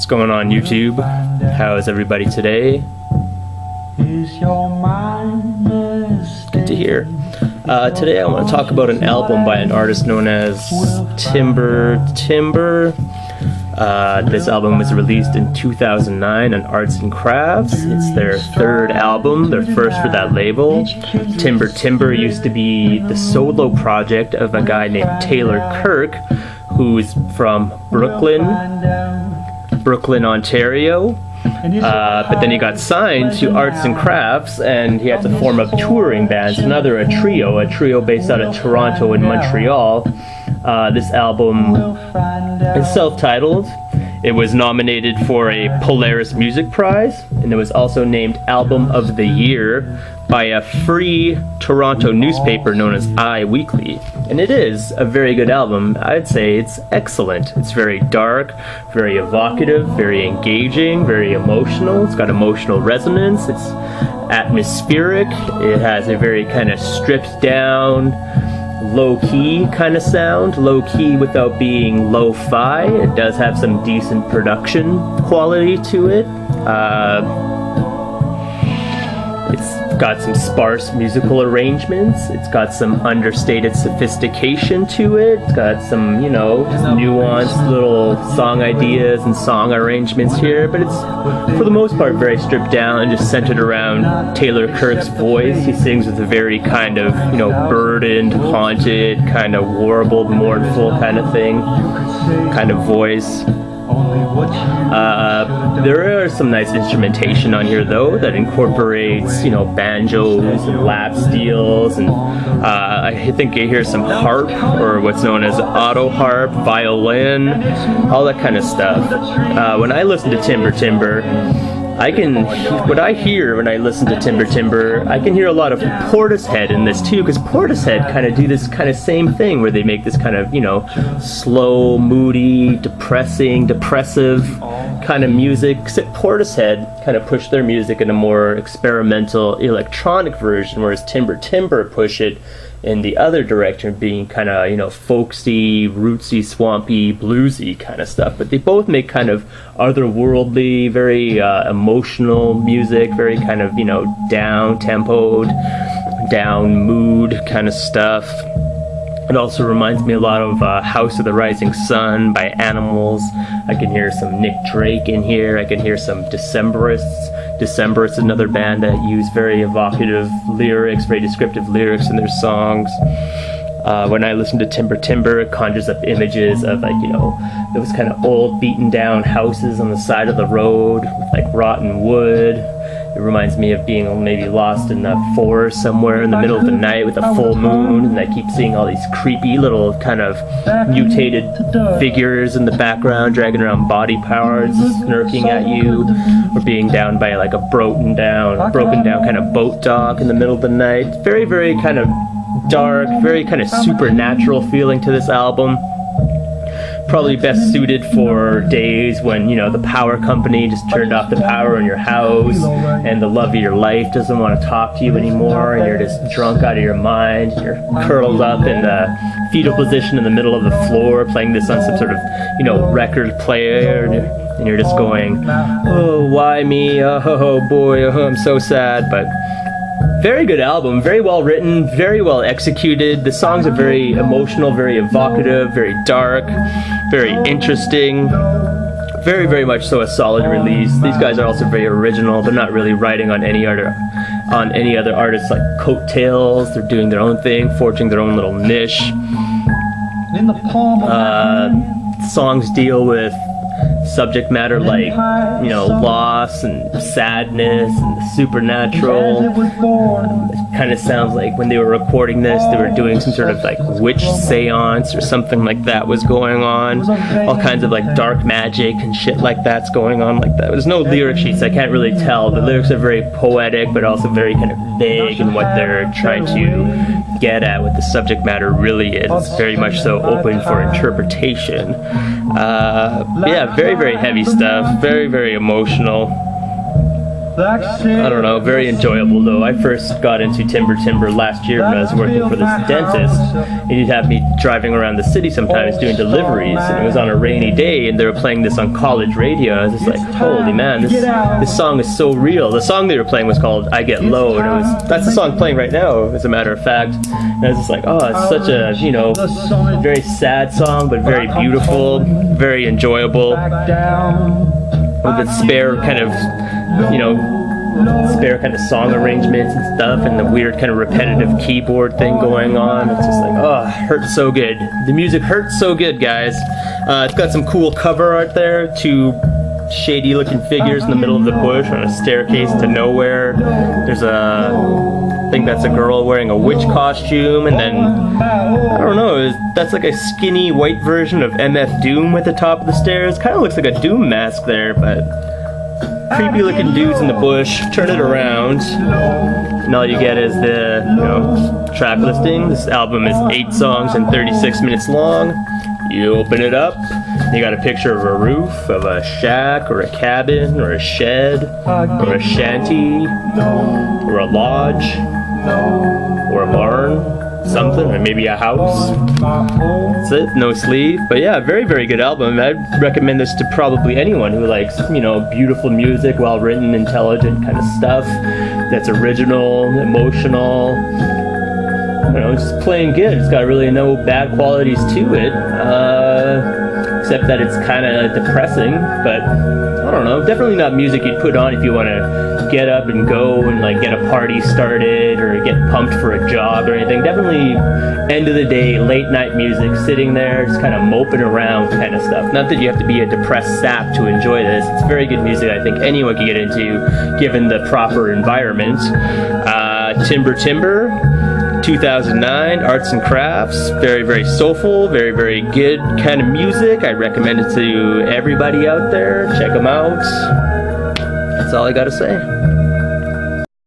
What's going on YouTube? How is everybody today? Good to hear. Today I want to talk about an album by an artist known as Timber Timbre. This album was released in 2009 on Arts and Crafts. It's their third album, their first for that label. Timber Timbre used to be the solo project of a guy named Taylor Kirk, who's from Brooklyn, Ontario. But then he got signed to Arts and Crafts, and he had to form a touring band, a trio based out of Toronto and Montreal. This album is self-titled. It was nominated for a Polaris Music Prize, and it was also named Album of the Year by a free Toronto newspaper known as I Weekly. And it is a very good album. I'd say it's excellent. It's very dark, very evocative, very engaging, very emotional. It's got emotional resonance. It's atmospheric. It has a very kind of stripped down, low-key kind of sound. Low-key without being lo-fi. It does have some decent production quality to it. It's got some sparse musical arrangements. It's got some understated sophistication to it. It's got some, nuanced little song ideas and song arrangements here, but it's, for the most part, very stripped down and just centered around Taylor Kirk's voice. He sings with a very kind of, burdened, haunted, kind of warbled, mournful kind of thing, kind of voice. There are some nice instrumentation on here though that incorporates, banjos and lap steels, and I think you hear some harp, or what's known as auto harp, violin, all that kind of stuff. When I listen to Timber Timbre, what I hear when I listen to Timber Timbre, I can hear a lot of Portishead in this too, because Portishead kind of do this kind of same thing where they make this kind of, slow, moody, depressive kind of music, except Portishead kind of push their music in a more experimental electronic version, whereas Timber Timbre push it in the other direction, being kind of, folksy, rootsy, swampy, bluesy kind of stuff. But they both make kind of otherworldly, very emotional music, very kind of, down-tempoed, down mood kind of stuff. It also reminds me a lot of House of the Rising Sun by Animals. I can hear some Nick Drake in here. I can hear some Decemberists. Decemberists, another band that use very evocative lyrics, very descriptive lyrics in their songs. When I listen to Timber Timbre, it conjures up images of those kind of old beaten down houses on the side of the road with rotten wood. It reminds me of being maybe lost in a forest somewhere in the middle of the night with a full moon, and I keep seeing all these creepy little kind of mutated figures in the background dragging around body parts, snarking at you, or being down by a broken down kind of boat dock in the middle of the night. Very, very kind of dark, very kind of supernatural feeling to this album. Probably best suited for days when, the power company just turned off the power in your house, and the love of your life doesn't want to talk to you anymore, and you're just drunk out of your mind, and you're curled up in the fetal position in the middle of the floor, playing this on some sort of, record player, and you're just going, oh, why me? Oh, boy, oh, I'm so sad. But very good album, very well written, very well executed. The songs are very emotional, very evocative, very dark, very interesting. Very, very much so a solid release. These guys are also very original. They're not really writing on any other artists like coattails. They're doing their own thing, forging their own little niche. Songs deal with subject matter like, loss and sadness and the supernatural. It kind of sounds like when they were recording this, they were doing some sort of witch seance or something like that was going on. All kinds of dark magic and shit like that's going on like that. There's no lyric sheets, I can't really tell. The lyrics are very poetic, but also very kind of vague in what they're trying to get at, what the subject matter really is. It's very much so open for interpretation. Yeah, very, very heavy stuff, very, very emotional. I don't know, very enjoyable though. I first got into Timber Timbre last year when I was working for this dentist, and he'd have me driving around the city sometimes doing deliveries, and it was on a rainy day, and they were playing this on college radio. I was just like, holy man, this song is so real. The song they were playing was called I Get Low, and that's the song playing right now, as a matter of fact. And I was just like, oh, it's such a, you know, very sad song, but very beautiful, very enjoyable, with its spare kind of, you know, spare kind of song arrangements and stuff, and the weird kind of repetitive keyboard thing going on. It's just like, oh, it hurts so good. The music hurts so good, guys. It's got some cool cover art there, two shady looking figures in the middle of the bush on a staircase to nowhere. There's I think that's a girl wearing a witch costume, and then, I don't know, that's like a skinny white version of MF Doom at the top of the stairs. Kind of looks like a Doom mask there, but creepy looking dudes in the bush. Turn it around, and all you get is the, you know, track listing. This album is 8 songs and 36 minutes long. You open it up, you got a picture of a roof, of a shack, or a cabin, or a shed, or a shanty, or a lodge, or a barn, something, or maybe a house. That's it, no sleeve. But yeah, very, very good album. I'd recommend this to probably anyone who likes, you know, beautiful music, well-written, intelligent kind of stuff that's original, emotional, you know, just plain good. It's got really no bad qualities to it, except that it's kind of depressing, but I don't know, definitely not music you'd put on if you want to get up and go and like get a party started or get pumped for a jog or anything. Definitely end of the day, late night music, sitting there, just kind of moping around kind of stuff. Not that you have to be a depressed sap to enjoy this. It's very good music I think anyone can get into given the proper environment. Timber Timbre, 2009, Arts and Crafts. Very, very soulful, very, very good kind of music. I recommend it to everybody out there. Check them out. That's all I gotta say.